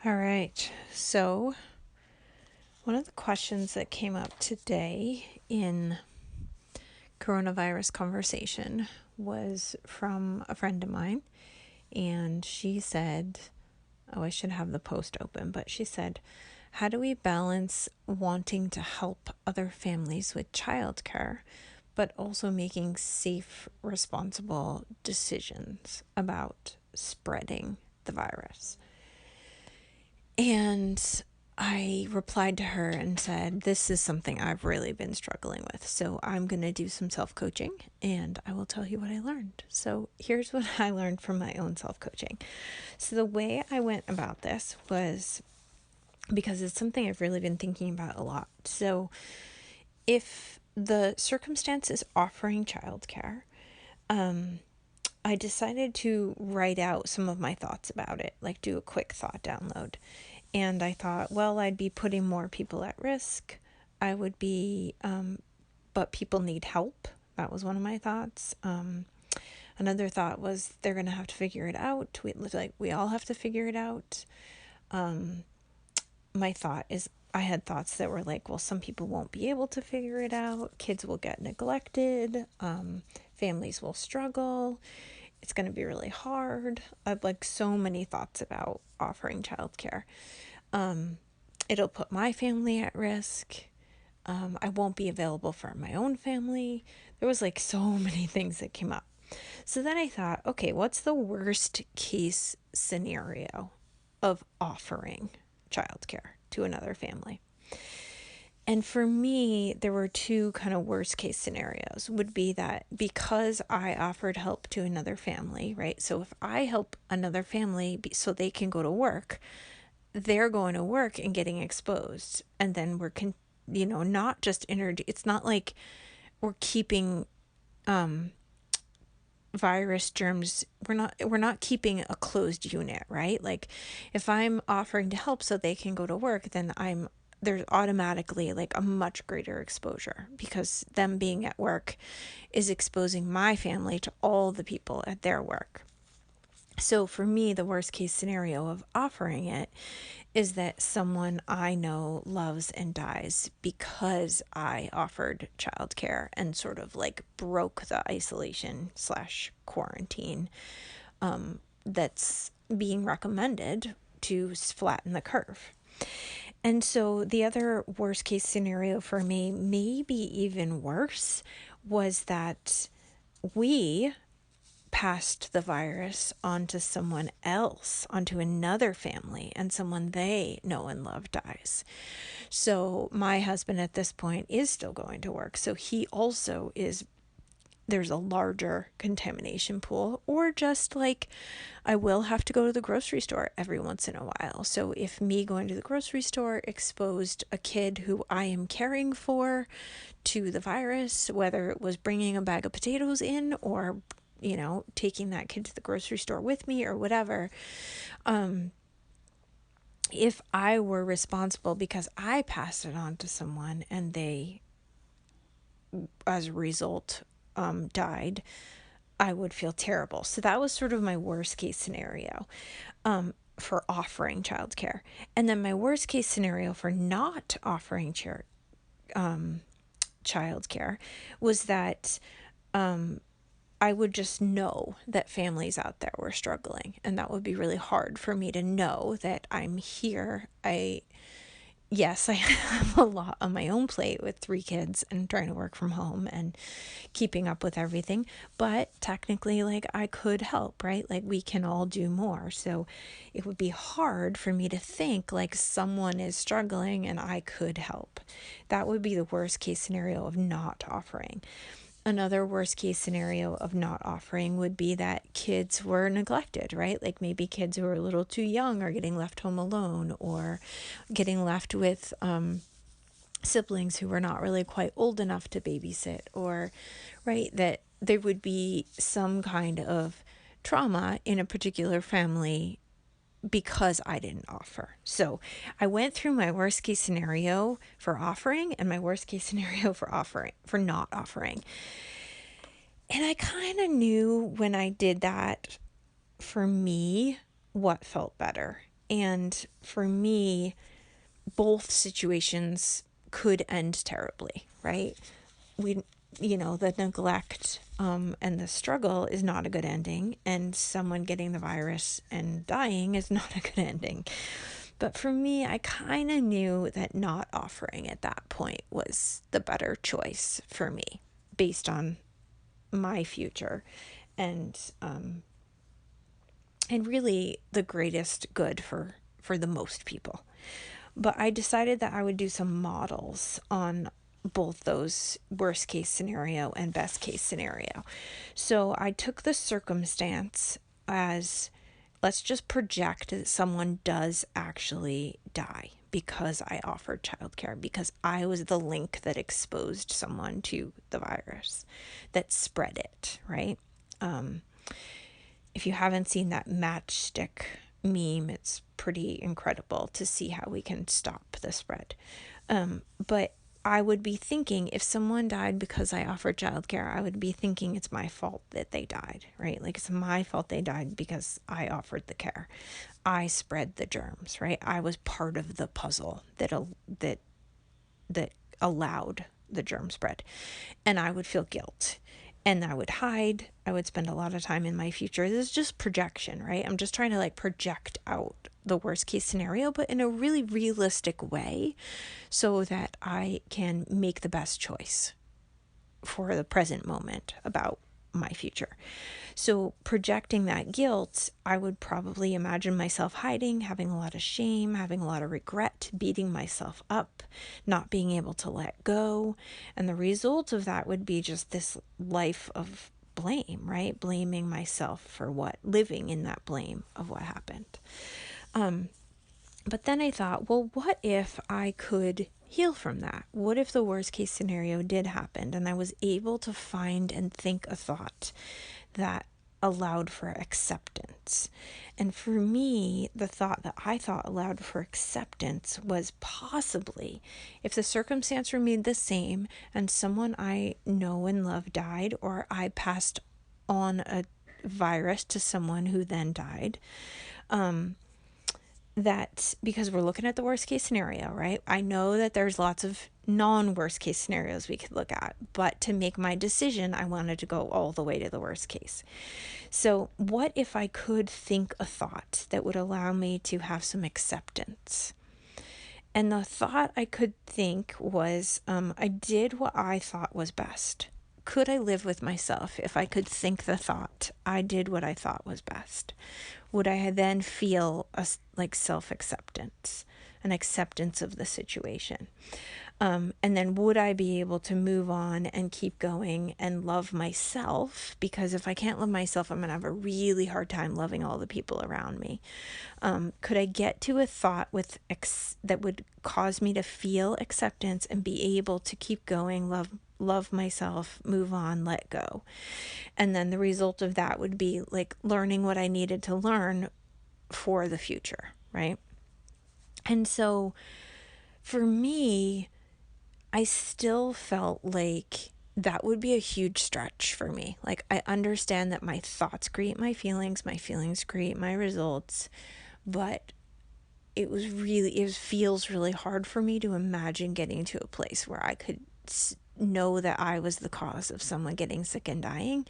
All right. So, one of the questions that came up today in coronavirus conversation was from a friend of mine. And she said, oh, I should have the post open, but she said, how do we balance wanting to help other families with childcare, but also making safe, responsible decisions about spreading the virus? And I replied to her and said, this is something I've really been struggling with. So I'm going to do some self-coaching and I will tell you what I learned. So here's what I learned from my own self-coaching. So the way I went about this was because it's something I've really been thinking about a lot. So if the circumstance is offering childcare, I decided to write out some of my thoughts about it, like do a quick thought download. And I thought, well, I'd be putting more people at risk. I would be, but people need help. That was one of my thoughts. Another thought was they're going to have to figure it out. We all have to figure it out. My thought is I had thoughts that were like, well, some people won't be able to figure it out. Kids will get neglected. Families will struggle. It's going to be really hard. I'd like so many thoughts about offering childcare. It'll put my family at risk. I won't be available for my own family. There was like so many things that came up. So then I thought, okay, what's the worst case scenario of offering childcare to another family? And for me, there were two kind of worst case scenarios. Would be that because I offered help to another family, right? So if I help another family so they can go to work, they're going to work and getting exposed. And then we're, not just it's not like we're keeping virus germs. We're not keeping a closed unit, right? Like if I'm offering to help so they can go to work, then there's automatically like a much greater exposure because them being at work is exposing my family to all the people at their work. So for me, the worst case scenario of offering it is that someone I know loves and dies because I offered childcare and sort of like broke the isolation / quarantine that's being recommended to flatten the curve. And so the other worst case scenario for me, maybe even worse, was that we passed the virus onto someone else, onto another family, and someone they know and love dies. So my husband at this point is still going to work. So he also there's a larger contamination pool, or just like I will have to go to the grocery store every once in a while. So if me going to the grocery store exposed a kid who I am caring for to the virus, whether it was bringing a bag of potatoes in or, taking that kid to the grocery store with me or whatever, if I were responsible because I passed it on to someone and they, as a result, died, I would feel terrible. So that was sort of my worst case scenario for offering childcare. And then my worst case scenario for not offering childcare was that I would just know that families out there were struggling. And that would be really hard for me to know that I'm here. Yes, I have a lot on my own plate with 3 kids and trying to work from home and keeping up with everything. But technically, like, I could help, right? Like, we can all do more. So it would be hard for me to think like someone is struggling and I could help. That would be the worst case scenario of not offering. Another worst case scenario of not offering would be that kids were neglected, right? Like maybe kids who are a little too young are getting left home alone, or getting left with siblings who were not really quite old enough to babysit, or, right, that there would be some kind of trauma in a particular family because I didn't offer. So I went through my worst case scenario for offering and my worst case scenario for not offering. And I kind of knew when I did that, for me, what felt better. And for me, both situations could end terribly, right? We, the neglect and the struggle is not a good ending, and someone getting the virus and dying is not a good ending. But for me, I kind of knew that not offering at that point was the better choice for me based on my future and really the greatest good for the most people. But I decided that I would do some models on both those worst case scenario and best case scenario. So I took the circumstance as, let's just project that someone does actually die because I offered childcare, because I was the link that exposed someone to the virus, that spread it, right? If you haven't seen that matchstick meme, it's pretty incredible to see how we can stop the spread. But I would be thinking, if someone died because I offered childcare, I would be thinking it's my fault that they died, right? Like, it's my fault they died because I offered the care. I spread the germs, right? I was part of the puzzle that allowed the germ spread. And I would feel guilt. And I would hide. I would spend a lot of time in my future. This is just projection, right? I'm just trying to like project out the worst case scenario, but in a really realistic way so that I can make the best choice for the present moment about my future. So projecting that guilt, I would probably imagine myself hiding, having a lot of shame, having a lot of regret, beating myself up, not being able to let go. And the result of that would be just this life of blame, right? Blaming myself for living in that blame of what happened. But then I thought, well, what if I could heal from that? What if the worst case scenario did happen and I was able to find and think a thought that allowed for acceptance? And for me, the thought that I thought allowed for acceptance was possibly if the circumstance remained the same and someone I know and love died, or I passed on a virus to someone who then died, that because we're looking at the worst case scenario, right? I know that there's lots of non-worst case scenarios we could look at, but to make my decision, I wanted to go all the way to the worst case. So what if I could think a thought that would allow me to have some acceptance? And the thought I could think was, I did what I thought was best. Could I live with myself if I could think the thought, I did what I thought was best? Would I then feel like self-acceptance, an acceptance of the situation? And then would I be able to move on and keep going and love myself? Because if I can't love myself, I'm going to have a really hard time loving all the people around me. Could I get to a thought that would cause me to feel acceptance and be able to keep going, love myself, move on, let go? And then the result of that would be like learning what I needed to learn for the future, right? And so for me, I still felt like that would be a huge stretch for me. Like, I understand that my thoughts create my feelings create my results, but it feels really hard for me to imagine getting to a place where I could know that I was the cause of someone getting sick and dying,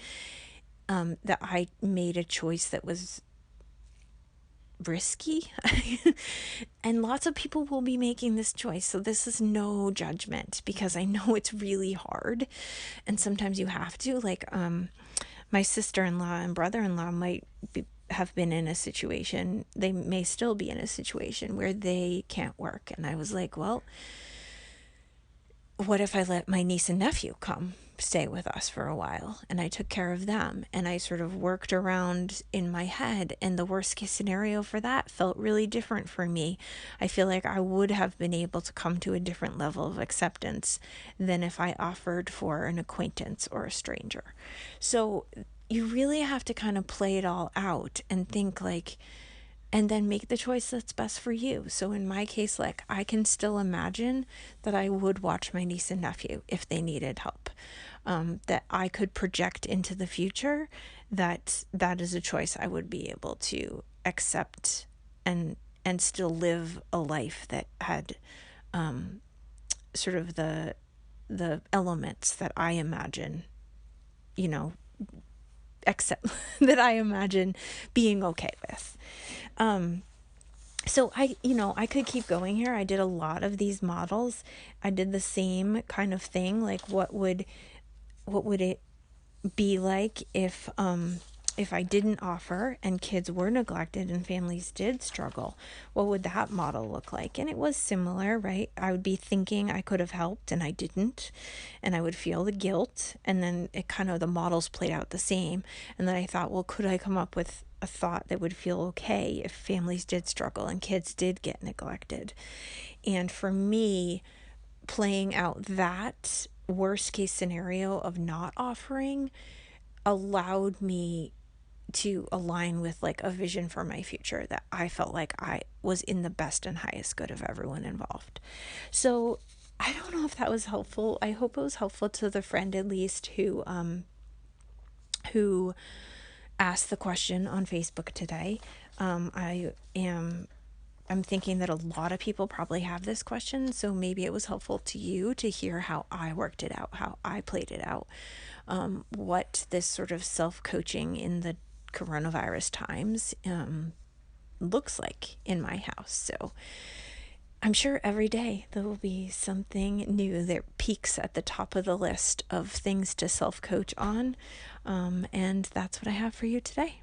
that I made a choice that was risky. And lots of people will be making this choice, so this is no judgment, because I know it's really hard and sometimes you have to, like, my sister-in-law and brother-in-law have been in a situation, they may still be in a situation where they can't work, and I was like, well, what if I let my niece and nephew come stay with us for a while? And I took care of them, and I sort of worked around in my head, and the worst case scenario for that felt really different for me. I feel like I would have been able to come to a different level of acceptance than if I offered for an acquaintance or a stranger. So you really have to kind of play it all out and think like, and then make the choice that's best for you. So in my case, like, I can still imagine that I would watch my niece and nephew if they needed help, that I could project into the future, that is a choice I would be able to accept and and still live a life that had sort of the elements that I imagine, you know, except that I imagine being okay with. So I could keep going here. I did a lot of these models. I did the same kind of thing. Like what would it be like if I didn't offer and kids were neglected and families did struggle? What would that model look like? And it was similar, right? I would be thinking I could have helped and I didn't, and I would feel the guilt, and then the models played out the same. And then I thought, well, could I come up with a thought that would feel okay if families did struggle and kids did get neglected? And for me, playing out that worst case scenario of not offering allowed me to align with like a vision for my future that I felt like I was in the best and highest good of everyone involved. So I don't know if that was helpful. I hope it was helpful to the friend at least who asked the question on Facebook today. I'm thinking that a lot of people probably have this question, so maybe it was helpful to you to hear how I worked it out, how I played it out, what this sort of self-coaching in the coronavirus times looks like in my house. So I'm sure every day there will be something new that peaks at the top of the list of things to self-coach on, and that's what I have for you today.